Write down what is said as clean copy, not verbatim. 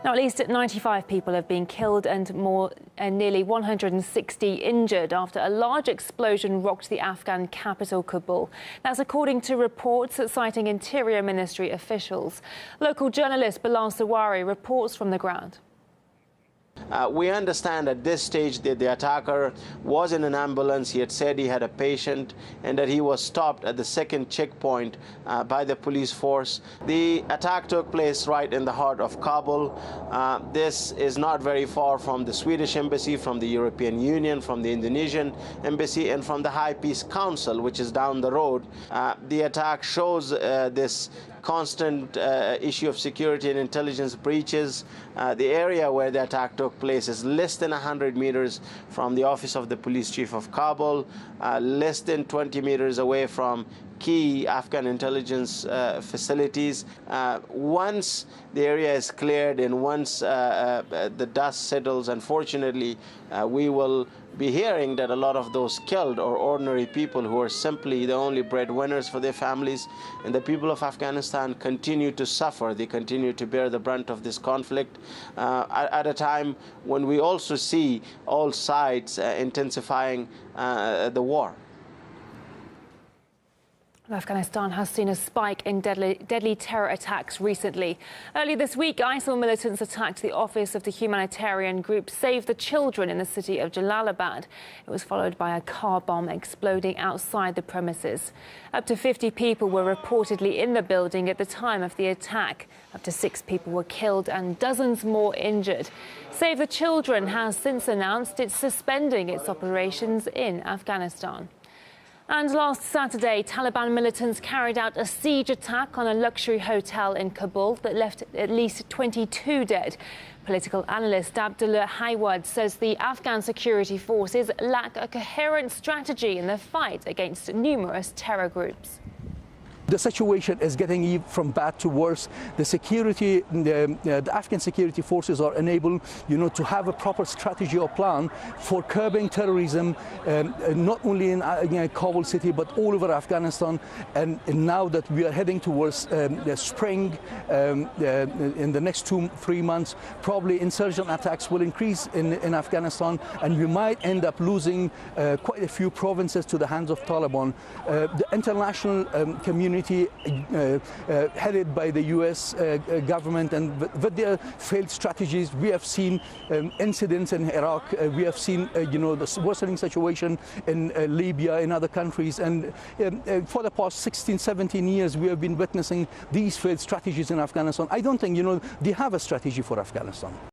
Now, at least 95 people have been killed and nearly 160 injured after a large explosion rocked the Afghan capital, Kabul. That's according to reports citing Interior Ministry officials. Local journalist Bilal Sawari reports from the ground. We understand at this stage that the attacker was in an ambulance. He had said he had a patient and that he was stopped at the second checkpoint by the police force. The attack took place right in the heart of Kabul. This is not very far from the Swedish embassy, from the European Union, from the Indonesian embassy, and from the High Peace Council, which is down the road. The attack shows this constant issue of security and intelligence breaches. The area where the attack took place is less than 100 meters from the office of the police chief of Kabul, less than 20 meters away from key Afghan intelligence facilities. Once the area is cleared and once the dust settles, unfortunately, we will be hearing that a lot of those killed are ordinary people who are simply the only breadwinners for their families, and the people of Afghanistan continue to suffer. They continue to bear the brunt of this conflict at a time when we also see all sides intensifying the war. Afghanistan has seen a spike in deadly terror attacks recently. Earlier this week, ISIL militants attacked the office of the humanitarian group Save the Children in the city of Jalalabad. It was followed by a car bomb exploding outside the premises. Up to 50 people were reportedly in the building at the time of the attack. Up to 6 people were killed and dozens more injured. Save the Children has since announced it's suspending its operations in Afghanistan. And last Saturday, Taliban militants carried out a siege attack on a luxury hotel in Kabul that left at least 22 dead. Political analyst Abdullah Hayward says the Afghan security forces lack a coherent strategy in the fight against numerous terror groups. The situation is getting from bad to worse. The Afghan security forces are unable, to have a proper strategy or plan for curbing terrorism, not only in Kabul city, but all over Afghanistan. And now that we are heading towards the spring, in the next 2-3 months, probably insurgent attacks will increase in Afghanistan, and we might end up losing quite a few provinces to the hands of Taliban. The international community headed by the U.S. government and with their failed strategies, we have seen incidents in Iraq, we have seen the worsening situation in Libya, in other countries, and for the past 16-17 years we have been witnessing these failed strategies in Afghanistan. I don't think they have a strategy for Afghanistan.